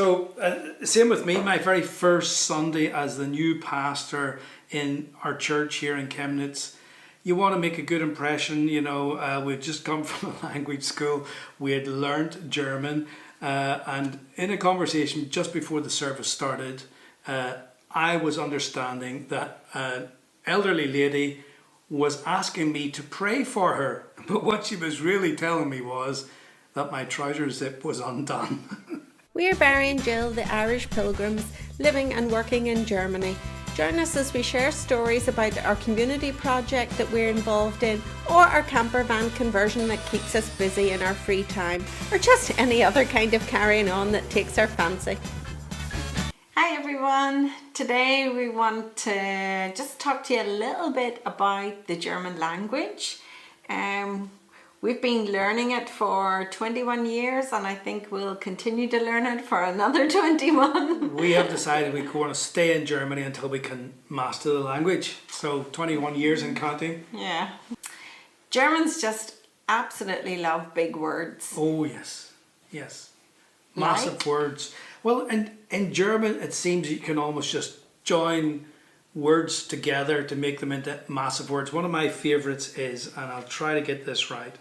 So, same with me, my very first Sunday as the new pastor in our church here in Chemnitz. You want to make a good impression, we've just come from a language school, we had learnt German, and in a conversation just before the service started, I was understanding that an elderly lady was asking me to pray for her, but what she was really telling me was that my trouser zip was undone. We are Barry and Jill, the Irish pilgrims, living and working in Germany. Join us as we share stories about our community project that we're involved in, or our camper van conversion that keeps us busy in our free time, or just any other kind of carrying on that takes our fancy. Hi everyone, today we want to just talk to you a little bit about the German language. We've been learning it for 21 years and I think we'll continue to learn it for another 21. We have decided we want to stay in Germany until we can master the language. So 21 years and counting. Yeah. Germans just absolutely love big words. Oh yes, yes. Massive words. Well, and in German it seems you can almost just join words together to make them into massive words. One of my favourites is, and I'll try to get this right,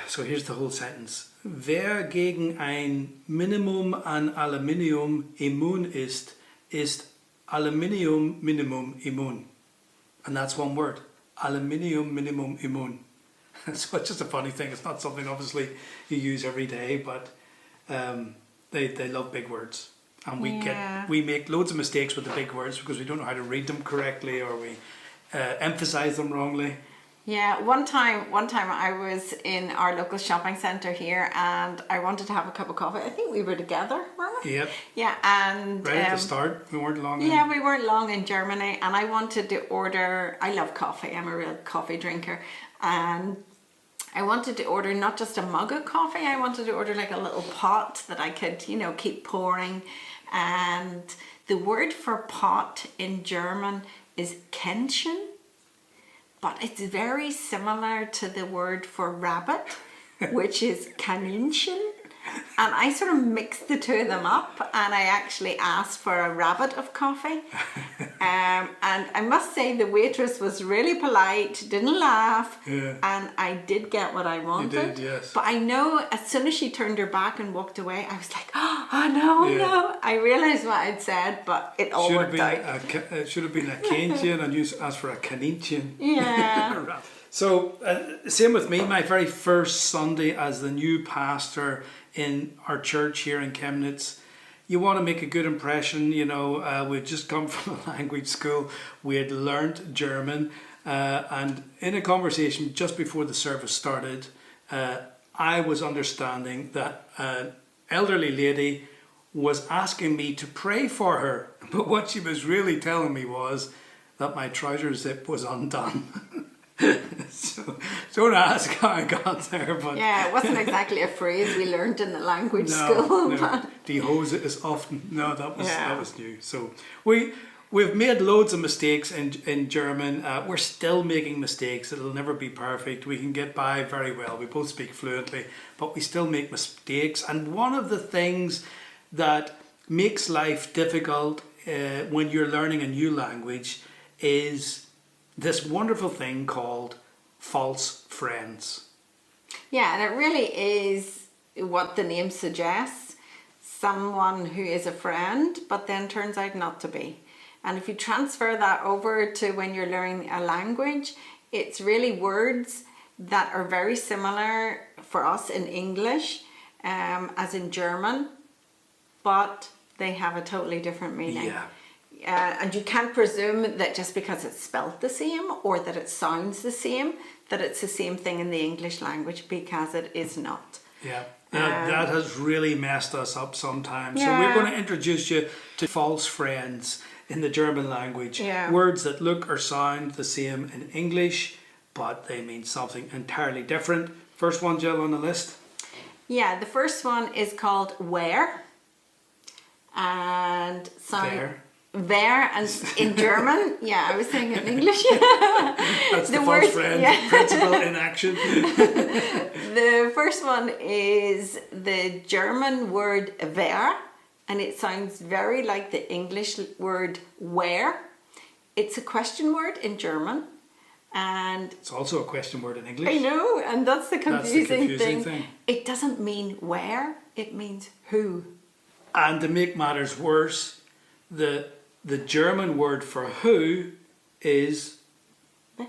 so here's the whole sentence. Wer gegen ein Minimum an Aluminium immun ist, ist Aluminium Minimum immun. And that's one word. Aluminium Minimum immun. So it's just a funny thing. It's not something obviously you use every day, but they love big words. And we make loads of mistakes with the big words because we don't know how to read them correctly, or we emphasize them wrongly. Yeah, one time I was in our local shopping centre here and I wanted to have a cup of coffee. I think we were together, weren't we? Yep. Yeah, and right at the start, we weren't long. Yeah, we weren't long in Germany, and I wanted to order. I love coffee. I'm a real coffee drinker, and I wanted to order not just a mug of coffee. I wanted to order like a little pot that I could, keep pouring. And the word for pot in German is Kännchen. But it's very similar to the word for rabbit, which is Kaninchen. And I sort of mixed the two of them up and I actually asked for a rabbit of coffee. And I must say the waitress was really polite, didn't laugh, and I did get what I wanted. You did, yes. But I know as soon as she turned her back and walked away, I was like, oh no. I realised what I'd said, but it all worked out. It should have been a Kännchen and you asked for a Kaninchen. Yeah. So, same with me, my very first Sunday as the new pastor in our church here in Chemnitz. You want to make a good impression, we've just come from a language school, we had learnt German, and in a conversation just before the service started, I was understanding that an elderly lady was asking me to pray for her, but what she was really telling me was that my trouser zip was undone. So don't ask how I got there, but yeah, it wasn't exactly a phrase we learned in the language school. No. Die Hose is often that was new. So we've made loads of mistakes in German. We're still making mistakes. It'll never be perfect. We can get by very well. We both speak fluently, but we still make mistakes. And one of the things that makes life difficult when you're learning a new language is this wonderful thing called false friends. Yeah, and it really is what the name suggests. Someone who is a friend, but then turns out not to be. And if you transfer that over to when you're learning a language, it's really words that are very similar for us in English as in German, but they have a totally different meaning. Yeah. And you can't presume that just because it's spelt the same or that it sounds the same, that it's the same thing in the English language, because it is not. Yeah, that has really messed us up sometimes. Yeah. So we're going to introduce you to false friends in the German language. Yeah. Words that look or sound the same in English, but they mean something entirely different. First one, Jill, on the list? Yeah, the first one is called where. And Wer, and in German, yeah, I was saying it in English. That's the false friend principle in action. The first one is the German word wer, and it sounds very like the English word where. It's a question word in German, and it's also a question word in English. I know, and that's the confusing thing. It doesn't mean where, it means who. And to make matters worse, the German word for who is Where?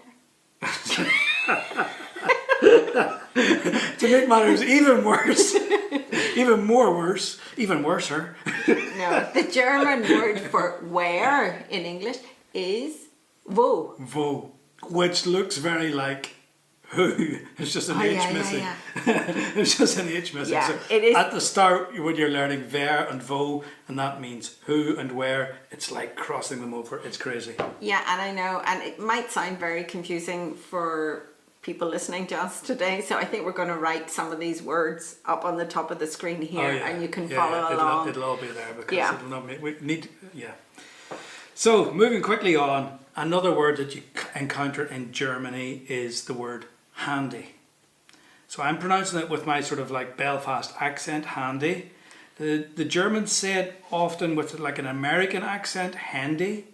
to make matters even worse, even more worse, even worser. No, the German word for where in English is wo. Wo, which looks very like who. It's just an H missing. It's just an H missing. Yeah, so it is. At the start, when you're learning wer and wo, and that means who and where, it's like crossing them over. It's crazy. Yeah, and I know, and it might sound very confusing for people listening to us today, so I think we're going to write some of these words up on the top of the screen here, and you can follow along. It'll all be there because it'll not make, we need. Yeah. So moving quickly on, another word that you encounter in Germany is the word handy. So I'm pronouncing it with my sort of like Belfast accent, handy. The Germans say it often with like an American accent, handy,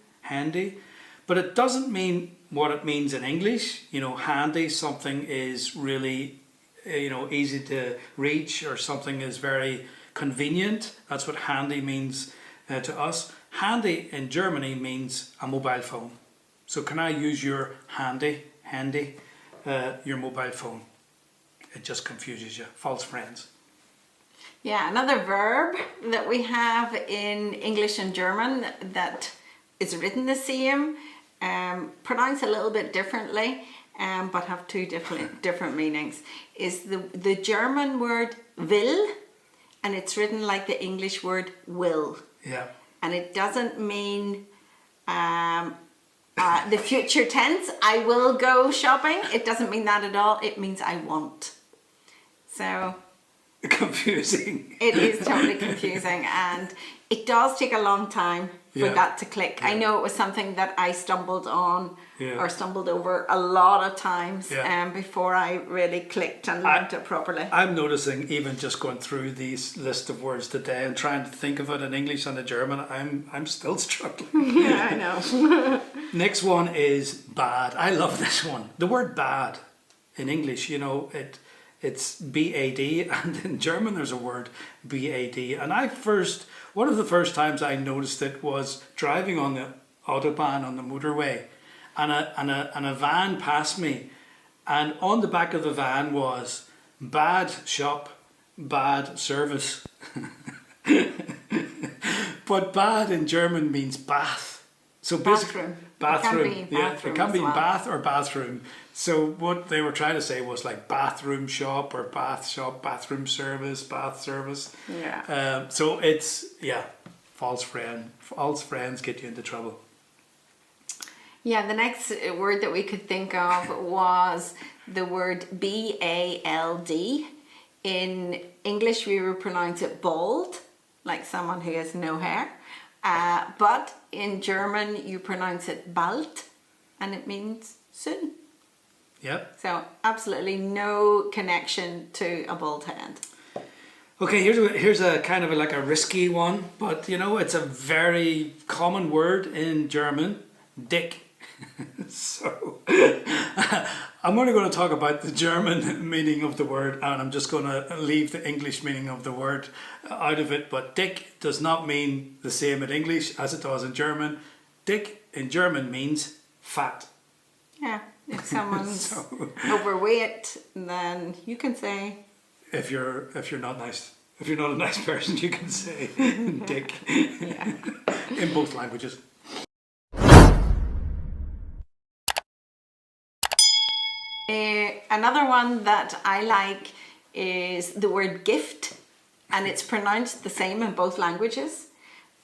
but it doesn't mean what it means in English. You know, handy, something is really, easy to reach, or something is very convenient. That's what handy means to us. Handy in Germany means a mobile phone. So can I use your handy, your mobile phone? It just confuses you. False friends. Yeah, another verb that we have in English and German that is written the same, pronounced a little bit differently, but have two different meanings, is the German word will, and it's written like the English word will. Yeah. And it doesn't mean the future tense, I will go shopping. It doesn't mean that at all. It means I want. So confusing. It is totally confusing, and it does take a long time for that to click. I know it was something that I stumbled on or stumbled over a lot of times before I really clicked and learned it properly. I'm noticing, even just going through these list of words today and trying to think of it in English and in German, I'm still struggling. Yeah, I know. Next one is bad. I love this one. The word bad in English, it's B-A-D, and in German there's a word B-A-D. And one of the first times I noticed it was driving on the Autobahn, on the motorway, and a van passed me, and on the back of the van was bad shop, bad service. But bad in German means bath. So basically, bathroom. It can be bath or bathroom. So what they were trying to say was like bathroom shop or bath shop, bathroom service, bath service. Yeah. So it's false friend. False friends get you into trouble. Yeah, the next word that we could think of was the word B-A-L-D. In English, we would pronounce it bald, like someone who has no hair. But in German, you pronounce it bald, and it means soon. Yep. So absolutely no connection to a bald head. Okay, here's a kind of like a risky one, but it's a very common word in German, dick. So I'm only going to talk about the German meaning of the word, and I'm just going to leave the English meaning of the word out of it. But dick does not mean the same in English as it does in German. Dick in German means fat. Yeah, if someone's overweight, then you can say. If you're not nice, if you're not a nice person, you can say dick. Yeah. In both languages. Another one that I like is the word gift, and it's pronounced the same in both languages,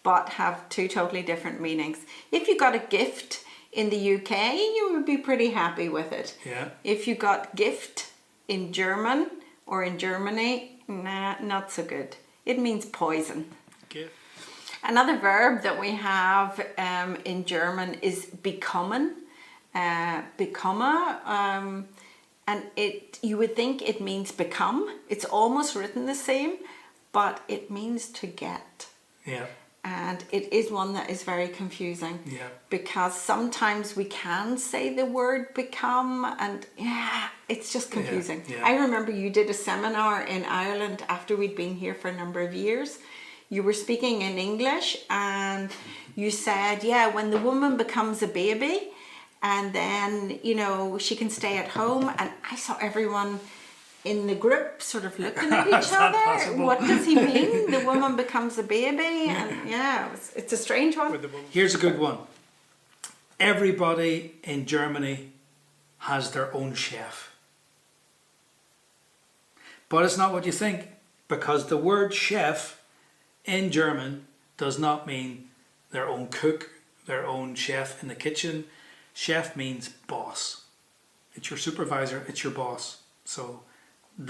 but have two totally different meanings. If you got a gift in the UK, you would be pretty happy with it. Yeah. If you got gift in German or in Germany, nah, not so good. It means poison. Gift. Another verb that we have in German is bekommen. Bekomme. And you would think it means become. It's almost written the same, but it means to get. Yeah. And it is one that is very confusing. Yeah. Because sometimes we can say the word become, and it's just confusing. Yeah. I remember you did a seminar in Ireland after we'd been here for a number of years. You were speaking in English and you said, when the woman becomes a baby, and then, she can stay at home. And I saw everyone in the group sort of looking at each other. Possible? What does he mean? The woman becomes a baby? And it's a strange one. Here's a good one. Everybody in Germany has their own chef. But it's not what you think, because the word chef in German does not mean their own cook, their own chef in the kitchen. Chef means boss. It's your supervisor, it's your boss. So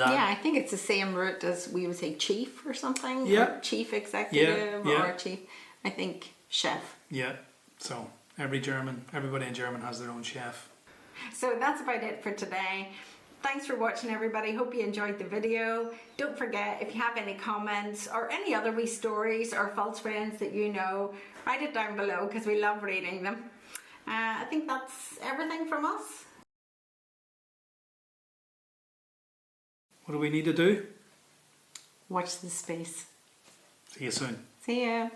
I think it's the same root as we would say chief or something. Yeah. Or chief executive Yeah. or chief. I think chef. Yeah. So everybody in German has their own chef. So that's about it for today. Thanks for watching, everybody. Hope you enjoyed the video. Don't forget, if you have any comments or any other wee stories or false friends that you know, write it down below because we love reading them. I think that's everything from us. What do we need to do? Watch the space. See you soon. See ya.